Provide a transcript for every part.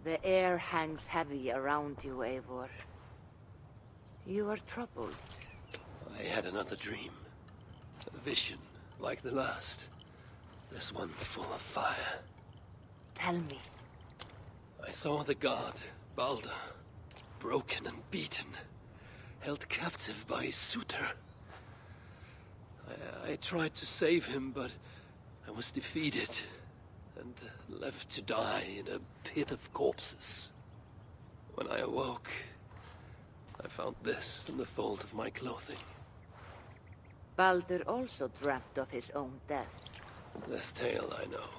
The air hangs heavy around you, Eivor. You are troubled. I had another dream. A vision, like the last. This one full of fire. Tell me. I saw the god, Baldr, broken and beaten, held captive by Surtr. I tried to save him, but I was defeated, and left to die in a pit of corpses. When I awoke, I found this in the fold of my clothing. Baldr also dreamt of his own death. This tale I know.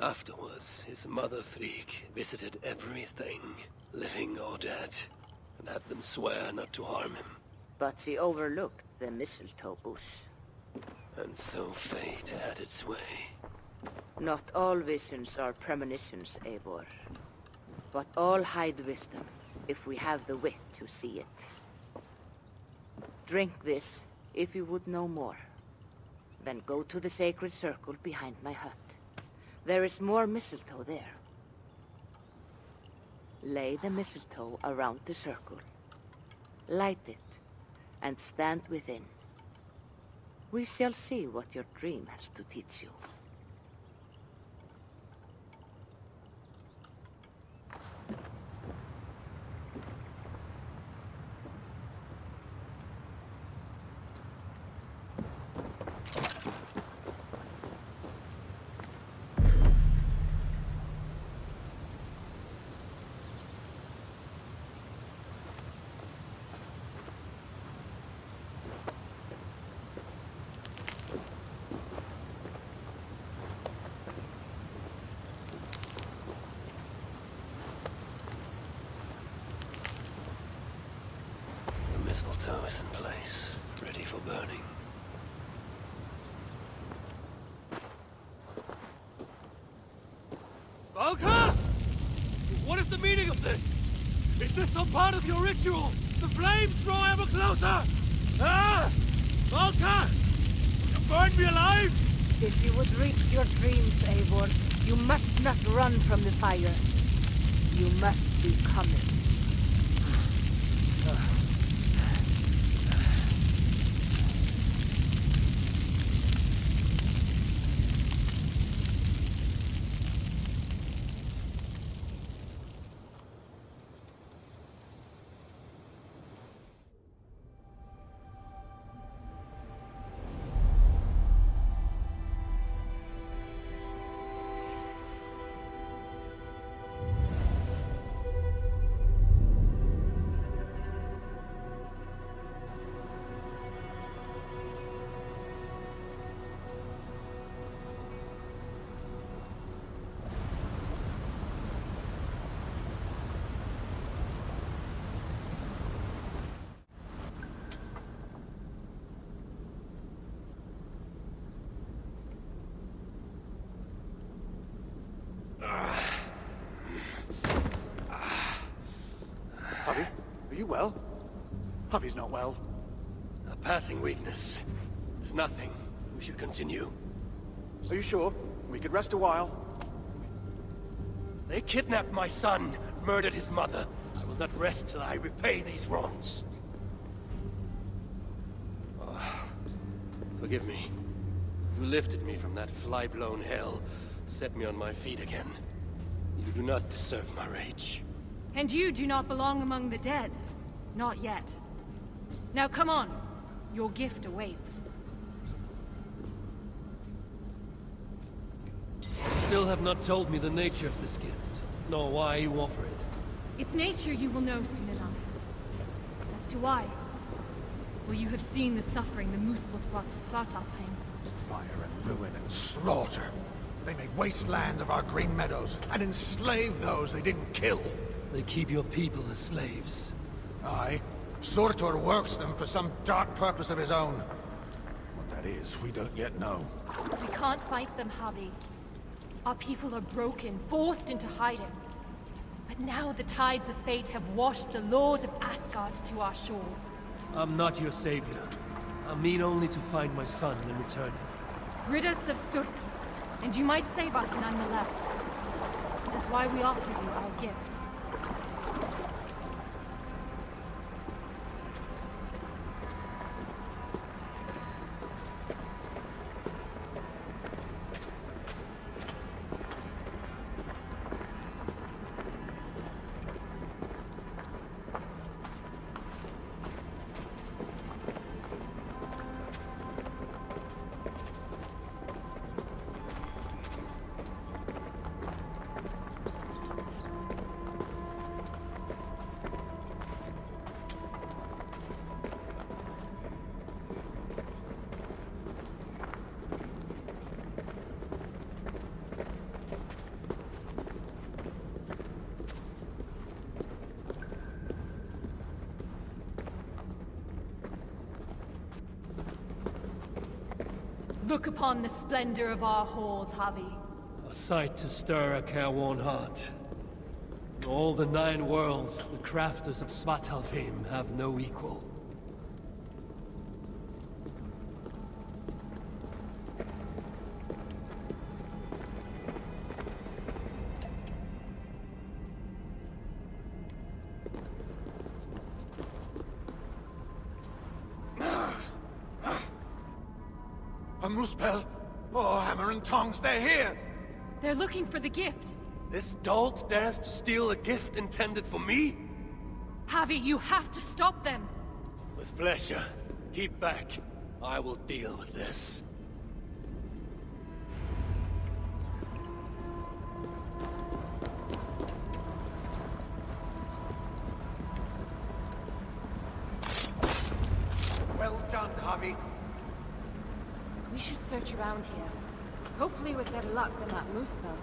Afterwards, his mother Frigg visited everything, living or dead, and had them swear not to harm him. But she overlooked the mistletoe bush. And so fate had its way. Not all visions are premonitions, Eivor. But all hide wisdom, if we have the wit to see it. Drink this, if you would know more. Then go to the sacred circle behind my hut. There is more mistletoe there. Lay the mistletoe around the circle. Light it, and stand within. We shall see what your dream has to teach you. Mistletoe is in place, ready for burning. Valka! What is the meaning of this? Is this some part of your ritual? The flames grow ever closer! Ah! Valka! You burn me alive! If you would reach your dreams, Eivor, you must not run from the fire. You must become it. Are you well? Javi's not well. A passing weakness. It's nothing. We should continue. Are you sure? We could rest a while. They kidnapped my son, murdered his mother. I will not rest till I repay these wrongs. Oh, forgive me. You lifted me from that fly-blown hell, set me on my feet again. You do not deserve my rage. And you do not belong among the dead. Not yet. Now come on. Your gift awaits. Still have not told me the nature of this gift, nor why you offer it. Its nature you will know soon enough. As to why, well, you have seen the suffering the Muspels brought to Svartalfheim. Fire and ruin and slaughter. They made wasteland of our green meadows, and enslaved those they didn't kill. They keep your people as slaves. Aye. Surtr works them for some dark purpose of his own. What that is, we don't yet know. We can't fight them, Javi. Our people are broken, forced into hiding. But now the tides of fate have washed the Lord of Asgard to our shores. I'm not your savior. I mean only to find my son and return him. Rid us of Surtr, and you might save us nonetheless. That is why we offer you our gift. Look upon the splendor of our halls, Havi. A sight to stir a careworn heart. In all the 9 worlds, the crafters of Svartalfheim have no equal. A Muspel? Oh, hammer and tongs, they're here! They're looking for the gift. This dolt dares to steal a gift intended for me? Havi, you have to stop them. With pleasure. Keep back. I will deal with this. Well done, Javi. We should search around here. Hopefully with better luck than that moose spell.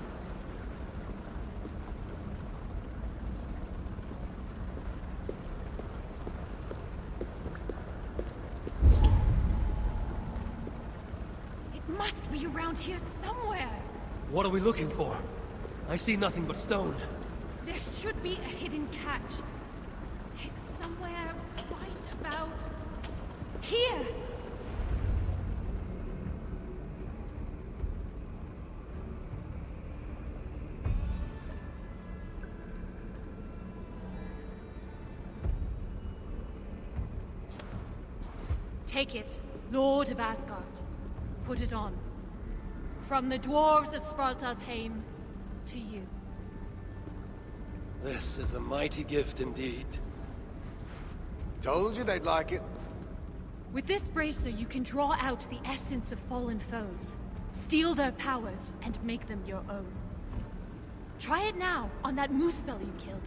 It must be around here somewhere. What are we looking for? I see nothing but stone. There should be a hidden catch. It's somewhere right about here. Take it, Lord of Asgard. Put it on. From the dwarves of Svartalfheim to you. This is a mighty gift indeed. Told you they'd like it. With this bracer, you can draw out the essence of fallen foes, steal their powers, and make them your own. Try it now, on that moose spell you killed.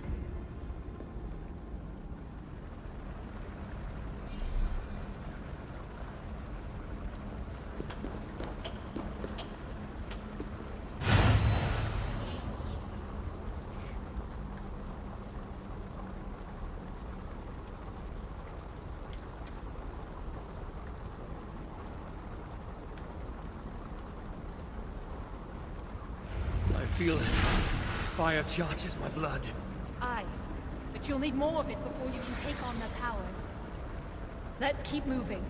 I feel it. Fire charges my blood. Aye, but you'll need more of it before you can take on their powers. Let's keep moving.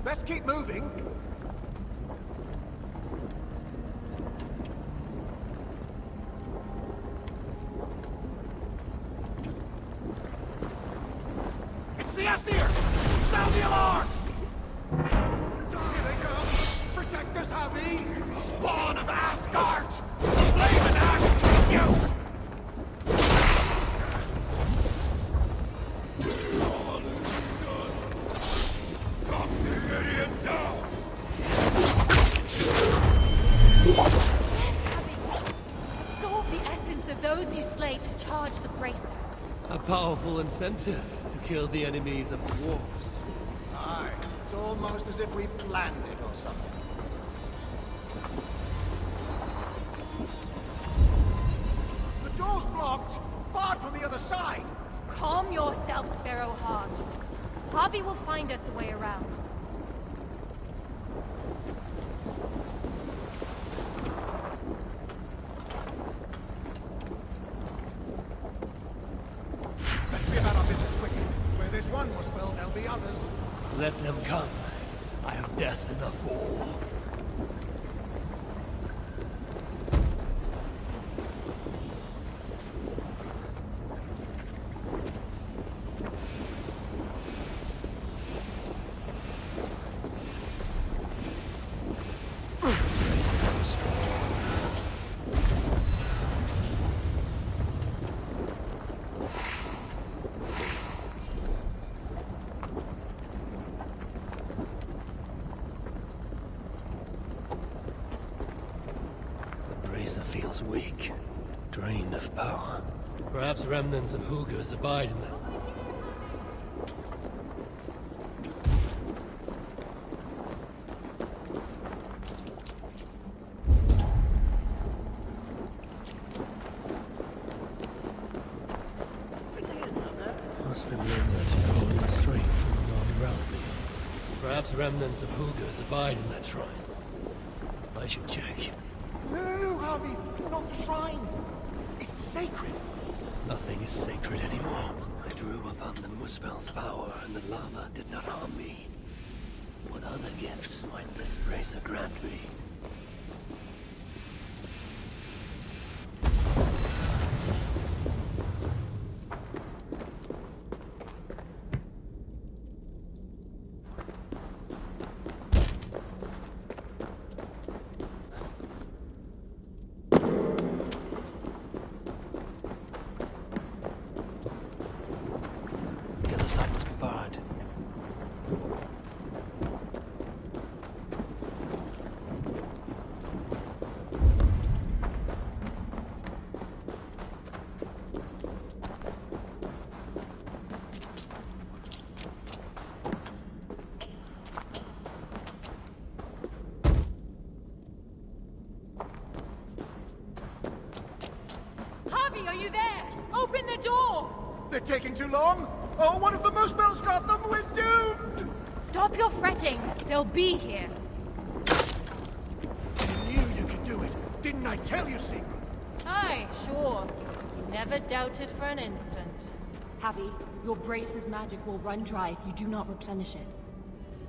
Let's keep moving. It's the Aesir! Sound the alarm! Here they come! Protect us, Javi! Spawn of Asgard! Flaming axe take you! Absorb the essence of those you slay to charge the bracer. A powerful incentive to kill the enemies of the dwarves. Aye, it's almost as if we planned it or something. The door's blocked! Barred from the other side! Calm yourself, Sparrowheart. Harvey will find us a way around. Must be about one Muspel, there'll be others. Let them come. I have death enough for all. Feels weak, drained of power. Perhaps remnants of Hugers abide in them. Must remember to call in strength from the world around me. Perhaps remnants of Hugers abide in that shrine. I should check. No, Harvey, not the shrine. It's sacred. Nothing is sacred anymore. I drew upon the Muspel's power, and the lava did not harm me. What other gifts might this bracer grant me? Are you there? Open the door! They're taking too long? Oh, one of the Muspels got them! We're doomed! Stop your fretting. They'll be here. I knew you could do it. Didn't I tell you, Sigrid? Aye, sure. You never doubted for an instant. Javi, your brace's magic will run dry if you do not replenish it.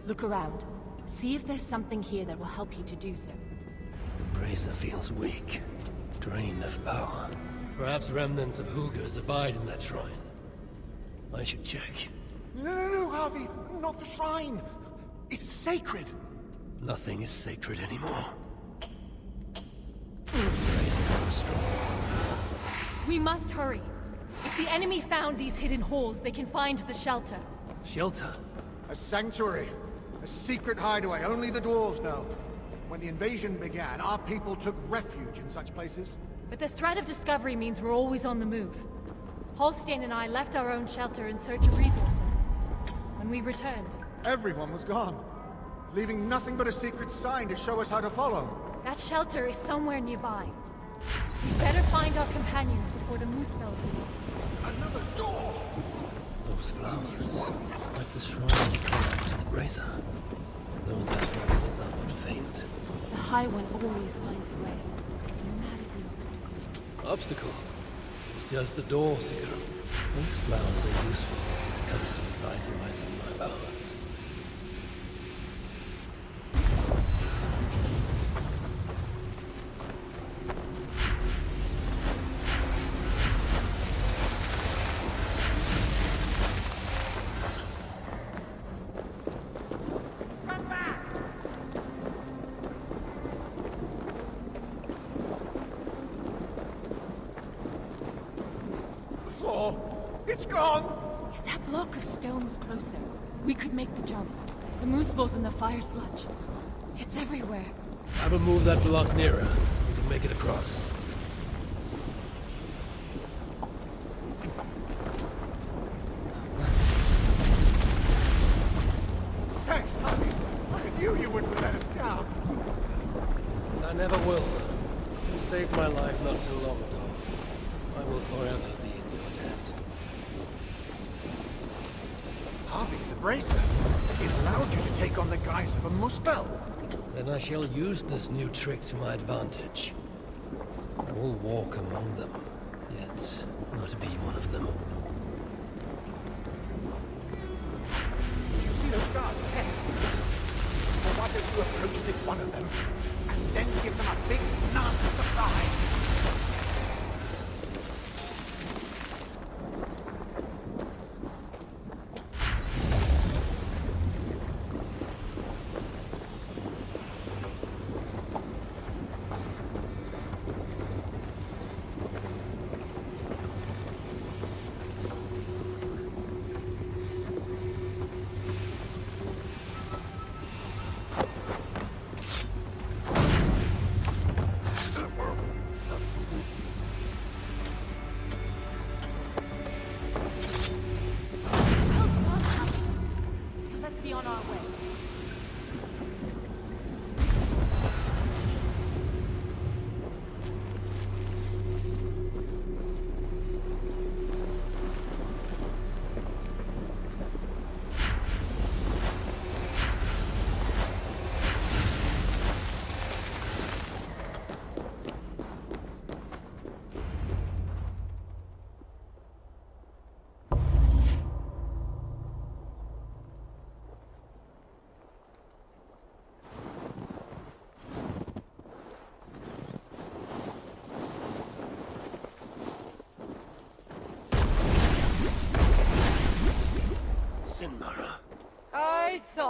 Look around. See if there's something here that will help you to do so. The bracer feels weak, drained of power. Perhaps remnants of Hugers abide in that shrine. I should check. No, Harvey, not the shrine. It's sacred. Nothing is sacred anymore. We must hurry. If the enemy found these hidden halls, they can find the shelter. Shelter? A sanctuary. A secret hideaway only the dwarves know. When the invasion began, our people took refuge in such places. But the threat of discovery means we're always on the move. Holstein and I left our own shelter in search of resources. When we returned, everyone was gone, leaving nothing but a secret sign to show us how to follow. That shelter is somewhere nearby. We better find our companions before the moose fells leave. Another door! Those flowers, like the shrine connect to the bracer. Though that rises up but faint. The High One always finds a way. Obstacle? It's just the door, Sigurd. These flowers are useful when it comes to advising my son my powers. It's gone! If that block of stone was closer, we could make the jump. The moose balls in the fire sludge. It's everywhere. Have him move that block nearer. We can make it across. It's Tex, honey. I knew you wouldn't let us down. And I never will. You saved my life not so long ago. I will forever be in your debt. Harvey, the bracer. It allowed you to take on the guise of a Muspel. Then I shall use this new trick to my advantage. I will walk among them, yet not be one of them.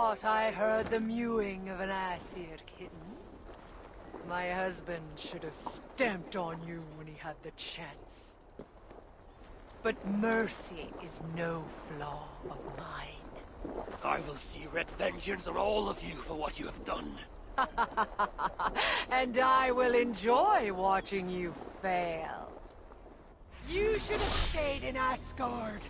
thought I heard the mewing of an ass-eared kitten. My husband should have stamped on you when he had the chance. But mercy is no flaw of mine. I will see red vengeance on all of you for what you have done. And I will enjoy watching you fail. You should have stayed in Asgard.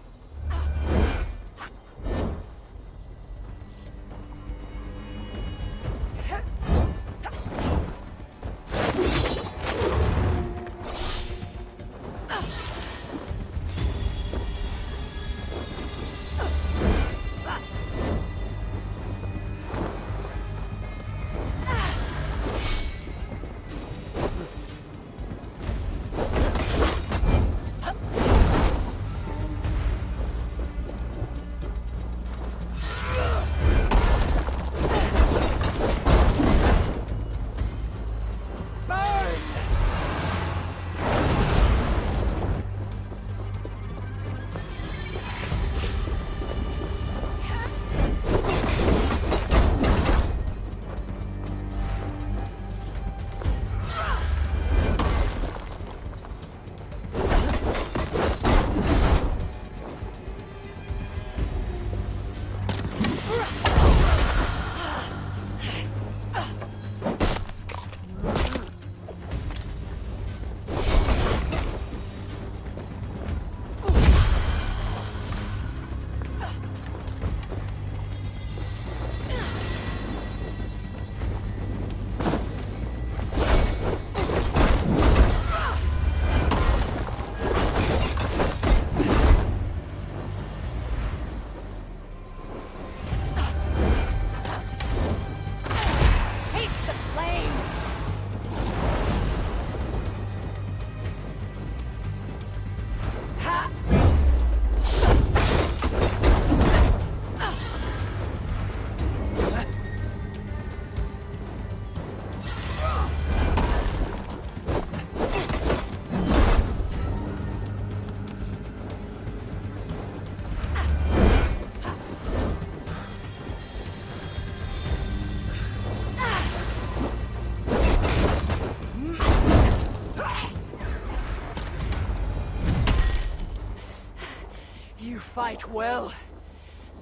Fight well.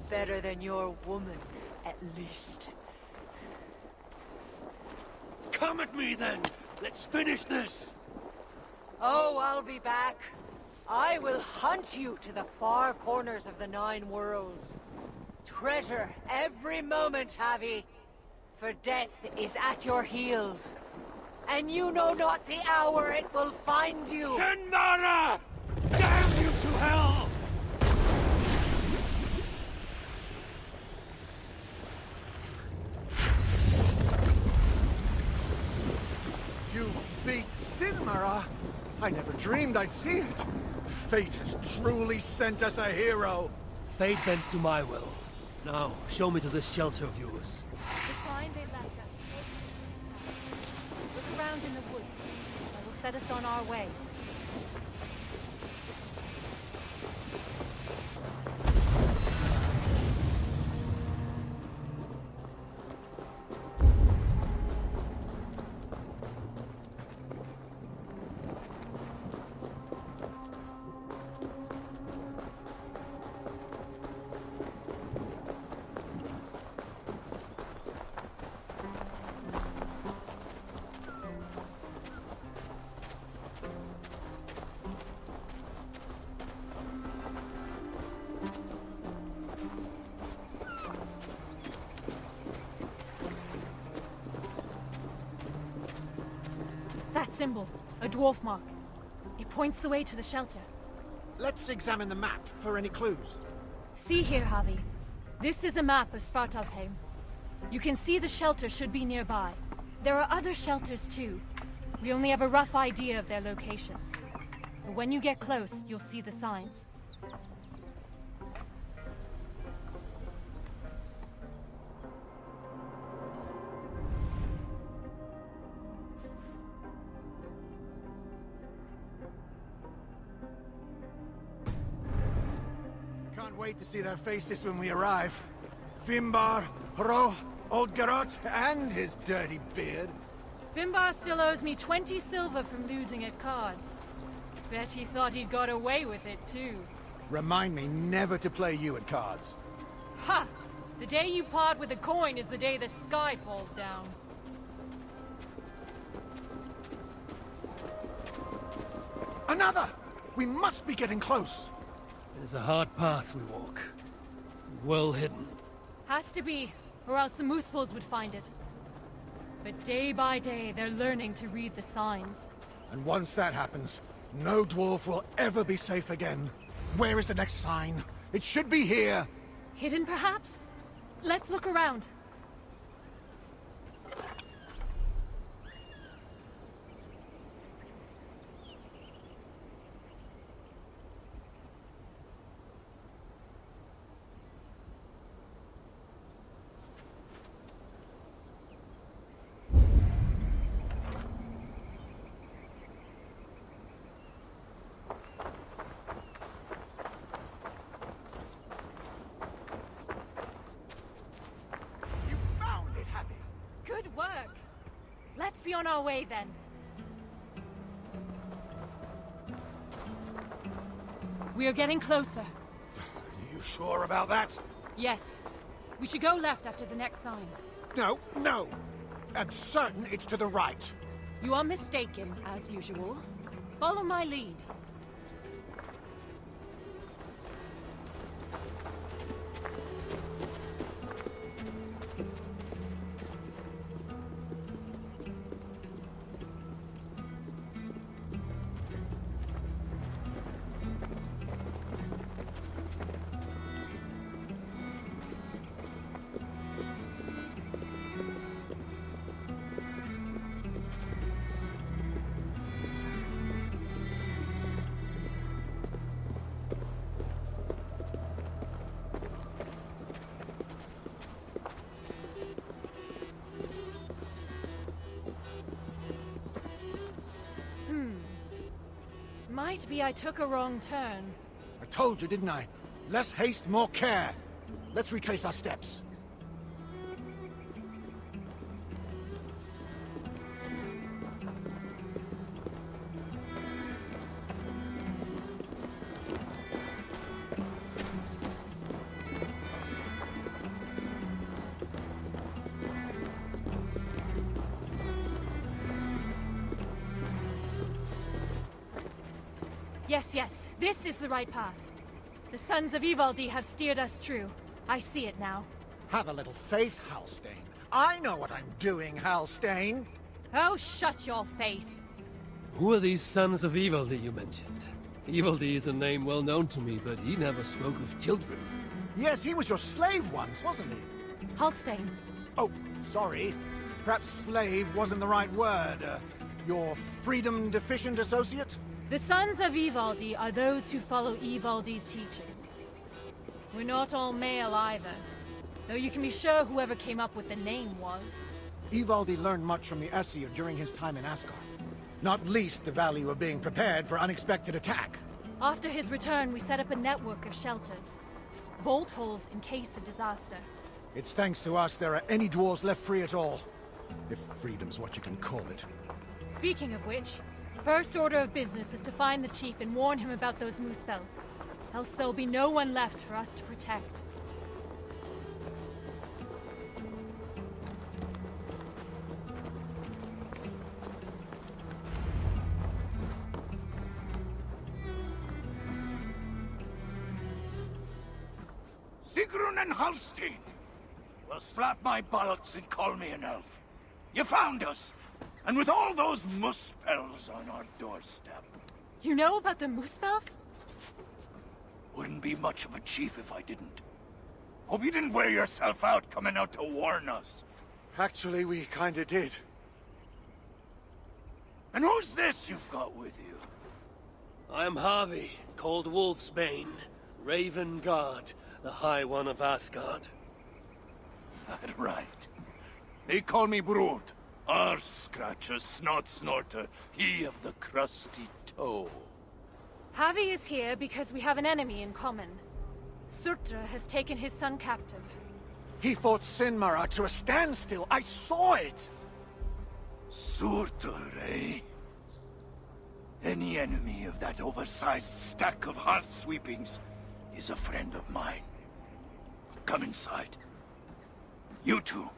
Better than your woman, at least. Come at me then! Let's finish this! Oh, I'll be back. I will hunt you to the far corners of the 9 worlds. Treasure every moment, Javi. For death is at your heels. And you know not the hour it will find you. Sinmara! Damn you to hell! You beat Sinmara? I never dreamed I'd see it. Fate has truly sent us a hero. Fate bends to my will. Now, show me to this shelter of yours. The sign they left us. Look around in the woods. That will set us on our way. That symbol, a dwarf mark. It points the way to the shelter. Let's examine the map for any clues. See here, Javi. This is a map of Svartalfheim. You can see the shelter should be nearby. There are other shelters too. We only have a rough idea of their locations. But when you get close, you'll see the signs. Can't wait to see their faces when we arrive. Fimbar, Hro, Oldgarot, and his dirty beard. Fimbar still owes me 20 silver from losing at cards. Bet he thought he'd got away with it, too. Remind me never to play you at cards. Ha! The day you part with a coin is the day the sky falls down. Another! We must be getting close. It's a hard path we walk. Well hidden. Has to be, or else the Moosepools would find it. But day by day, they're learning to read the signs. And once that happens, no dwarf will ever be safe again. Where is the next sign? It should be here. Hidden, perhaps? Let's look around. Good work. Let's be on our way then. We are getting closer. Are you sure about that? Yes. We should go left after the next sign. No, no. I'm certain it's to the right. You are mistaken, as usual. Follow my lead. Might be I took a wrong turn. I told you, didn't I? Less haste, more care. Let's retrace our steps. Yes, this is the right path. The sons of Ivaldi have steered us true. I see it now. Have a little faith, Halstein. I know what I'm doing, Halstein. Oh, shut your face. Who are these sons of Ivaldi you mentioned? Ivaldi is a name well known to me, but he never spoke of children. Yes, he was your slave once, wasn't he? Halstein. Oh, sorry. Perhaps slave wasn't the right word. Your freedom-deficient associate? The sons of Ivaldi are those who follow Ivaldi's teachings. We're not all male either, though you can be sure whoever came up with the name was. Ivaldi learned much from the Aesir during his time in Asgard. Not least the value of being prepared for unexpected attack. After his return, we set up a network of shelters. Bolt holes in case of disaster. It's thanks to us there are any dwarves left free at all. If freedom's what you can call it. Speaking of which, first order of business is to find the chief and warn him about those moose spells. Else there'll be no one left for us to protect. Sigrun and Halstein! Well, slap my bollocks and call me an elf. You found us! And with all those moose spells on our doorstep. You know about the moose spells? Wouldn't be much of a chief if I didn't. Hope you didn't wear yourself out coming out to warn us. Actually, we kinda did. And who's this you've got with you? I am Harvey, called Wolfsbane, Raven Guard, the High One of Asgard. That right. They call me Brood. Arse Scratcher, Snot Snorter, he of the crusty toe. Harvey is here because we have an enemy in common. Surtr has taken his son captive. He fought Sinmara to a standstill. I saw it! Surtr, eh? Any enemy of that oversized stack of hearth sweepings is a friend of mine. Come inside. You two,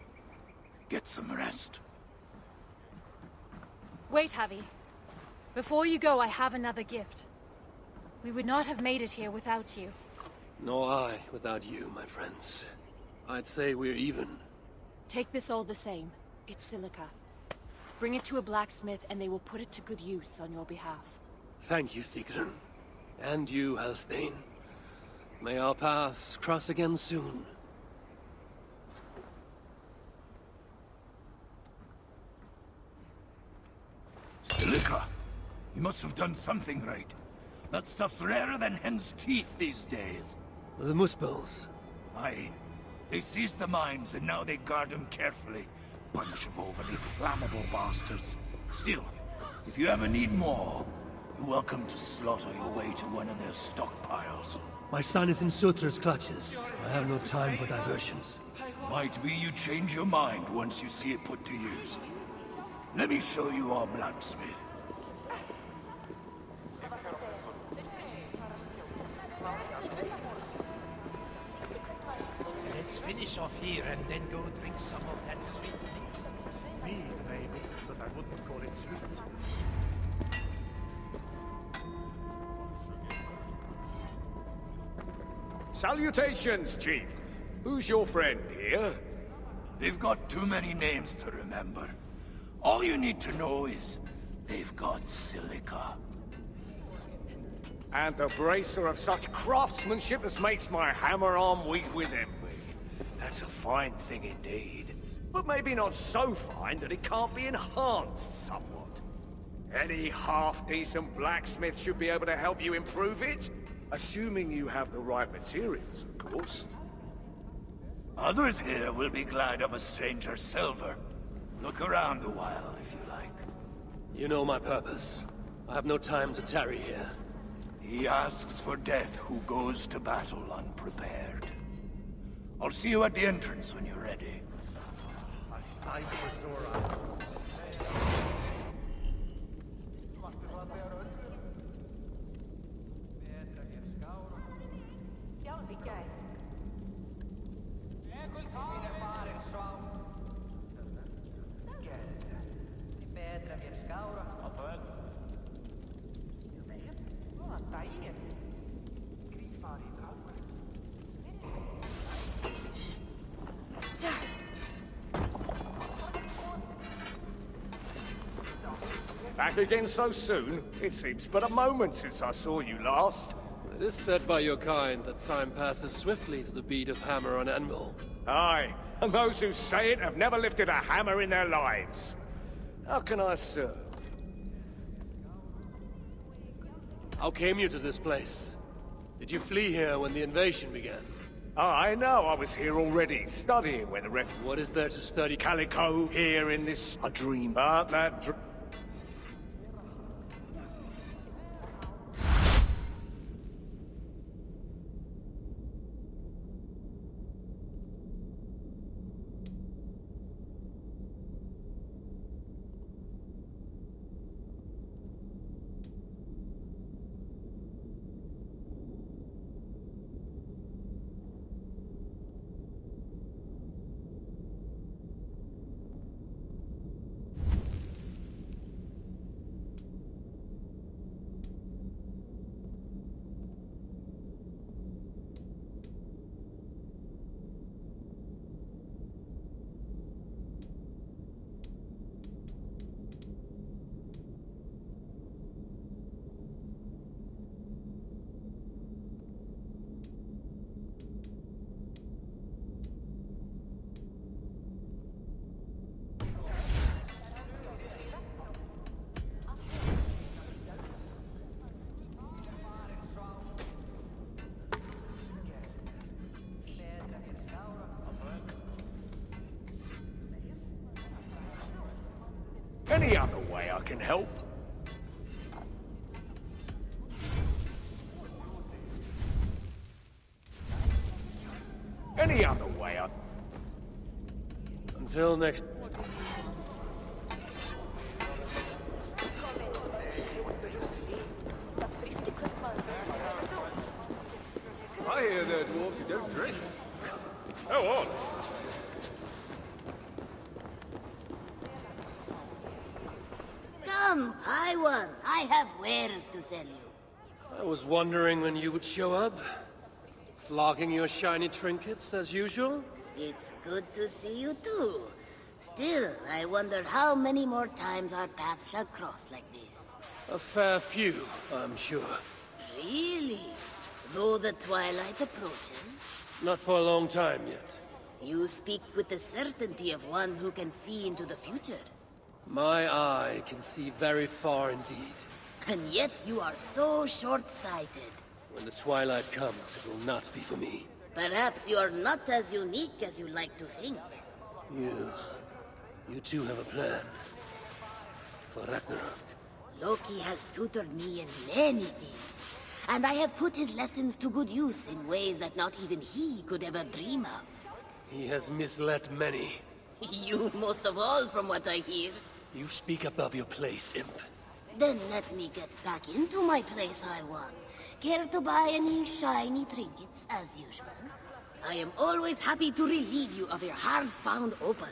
get some rest. Wait, Javi. Before you go, I have another gift. We would not have made it here without you. Nor I without you, my friends. I'd say we're even. Take this all the same. It's silica. Bring it to a blacksmith and they will put it to good use on your behalf. Thank you, Sigrun. And you, Halstein. May our paths cross again soon. Silica? You must have done something right. That stuff's rarer than hen's teeth these days. The Muspels. Aye. They seized the mines and now they guard them carefully. Bunch of overly flammable bastards. Still, if you ever need more, you're welcome to slaughter your way to one of their stockpiles. My son is in Surtr's clutches. I have no time for diversions. Might be you change your mind once you see it put to use. Let me show you our blacksmith. Let's finish off here and then go drink some of that sweet mead. Mead, maybe, but I wouldn't call it sweet. Salutations, Chief. Who's your friend here? They've got too many names to remember. All you need to know is, they've got silica. And a bracer of such craftsmanship as makes my hammer arm weak with envy. That's a fine thing indeed. But maybe not so fine that it can't be enhanced somewhat. Any half-decent blacksmith should be able to help you improve it. Assuming you have the right materials, of course. Others here will be glad of a stranger's silver. Look around a while, if you like. You know my purpose. I have no time to tarry here. He asks for death who goes to battle unprepared. I'll see you at the entrance when you're ready. A sight for sore eyes. Back again so soon? It seems but a moment since I saw you last. It is said by your kind that time passes swiftly to the beat of hammer on anvil. Aye, and those who say it have never lifted a hammer in their lives. How can I serve? How came you to this place? Did you flee here when the invasion began? I know, I was here already, studying when the What is there to study? Calico here in this... a dream. But that any other way I can help? Any other way I... Until next... I hear there are dwarves who don't drink. Go on. Come, I won. I have wares to sell you. I was wondering when you would show up. Flogging your shiny trinkets as usual? It's good to see you too. Still, I wonder how many more times our paths shall cross like this. A fair few, I'm sure. Really? Though the twilight approaches? Not for a long time yet. You speak with the certainty of one who can see into the future. My eye can see very far indeed. And yet you are so short-sighted. When the twilight comes, it will not be for me. Perhaps you are not as unique as you like to think. You too have a plan. For Ragnarok. Loki has tutored me in many things, and I have put his lessons to good use in ways that not even he could ever dream of. He has misled many. You most of all, from what I hear. You speak above your place, imp. Then let me get back into my place, I won. Care to buy any shiny trinkets, as usual? I am always happy to relieve you of your hard-bound opals.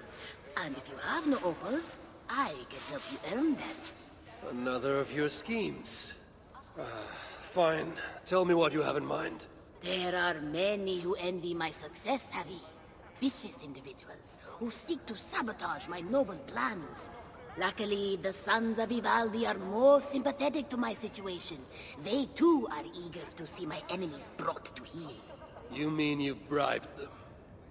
And if you have no opals, I can help you earn them. Another of your schemes. Fine. Tell me what you have in mind. There are many who envy my success, Javi. Vicious individuals who seek to sabotage my noble plans. Luckily, the sons of Ivaldi are more sympathetic to my situation. They too are eager to see my enemies brought to heel. You mean you've bribed them?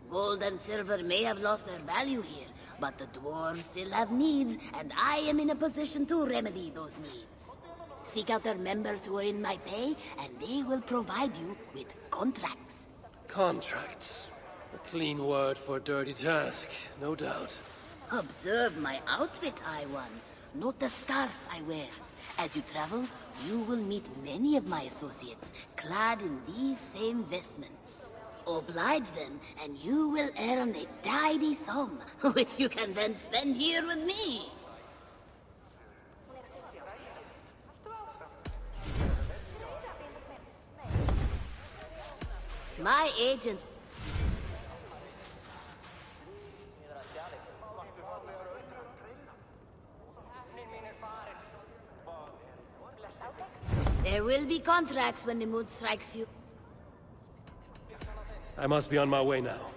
Gold and silver may have lost their value here, but the dwarves still have needs, and I am in a position to remedy those needs. Seek out their members who are in my pay, and they will provide you with contracts. Contracts. A clean word for a dirty task, no doubt. Observe my outfit, I won. Note the scarf I wear. As you travel, you will meet many of my associates, clad in these same vestments. Oblige them, and you will earn a tidy sum, which you can then spend here with me. My agents... There will be contracts when the mood strikes you. I must be on my way now.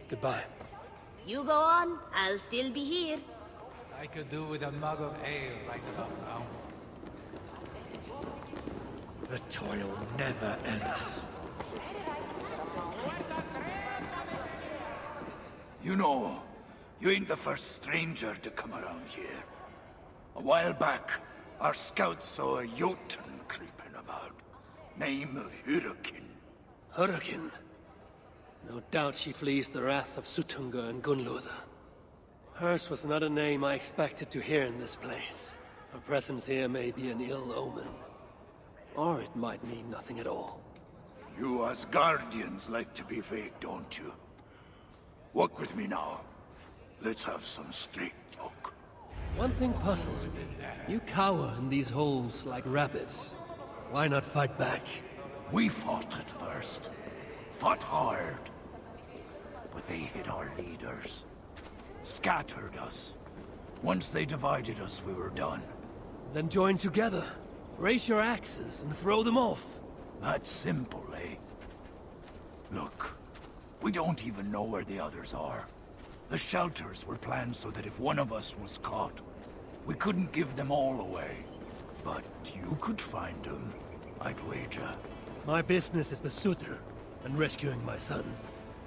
Goodbye. You go on, I'll still be here. I could do with a mug of ale right about now. The toil never ends. You know, you ain't the first stranger to come around here. A while back, our scouts saw a Jotun creeping about. Name of Hurricane. Hurricane? No doubt she flees the wrath of Suttungr and Gunnlóða. Hers was not a name I expected to hear in this place. Her presence here may be an ill omen. Or it might mean nothing at all. You as guardians like to be vague, don't you? Walk with me now. Let's have some straight talk. One thing puzzles me. You cower in these holes like rabbits. Why not fight back? We fought at first. Fought hard. But they hit our leaders. Scattered us. Once they divided us, we were done. Then join together. Raise your axes and throw them off. That's simple, eh? Look, we don't even know where the others are. The shelters were planned so that if one of us was caught, we couldn't give them all away. But you could find them, I'd wager. My business is with Surtr and rescuing my son.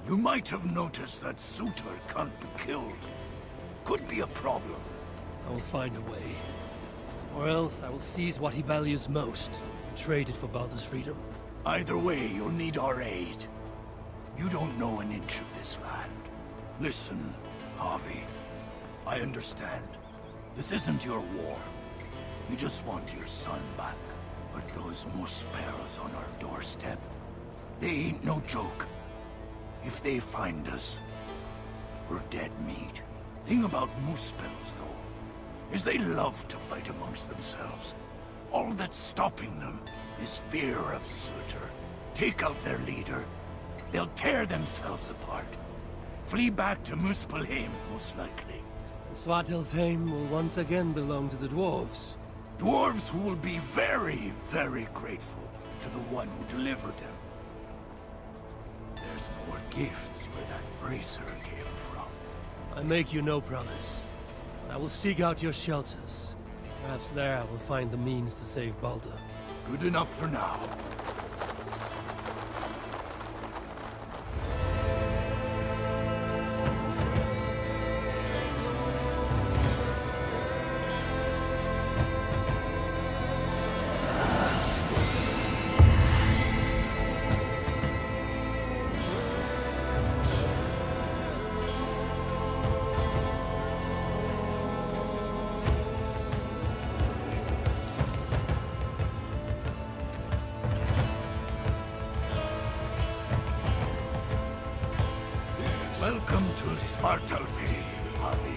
You might have noticed that Surtr can't be killed. Could be a problem. I will find a way. Or else I will seize what he values most and trade it for Baldr's freedom. Either way, you'll need our aid. You don't know an inch of this land. Listen, Harvey. I understand. This isn't your war. You just want your son back. But those Muspels on our doorstep, they ain't no joke. If they find us, we're dead meat. Thing about Muspels, though, is they love to fight amongst themselves. All that's stopping them is fear of Surtr. Take out their leader, they'll tear themselves apart. Flee back to Muspelheim, most likely. And Svartalfheim will once again belong to the dwarves. Dwarves who will be very, very grateful to the one who delivered them. There's more gifts where that bracer came from. I make you no promise. I will seek out your shelters. Perhaps there I will find the means to save Baldr. Good enough for now. Welcome to Svartalfheim, Avi.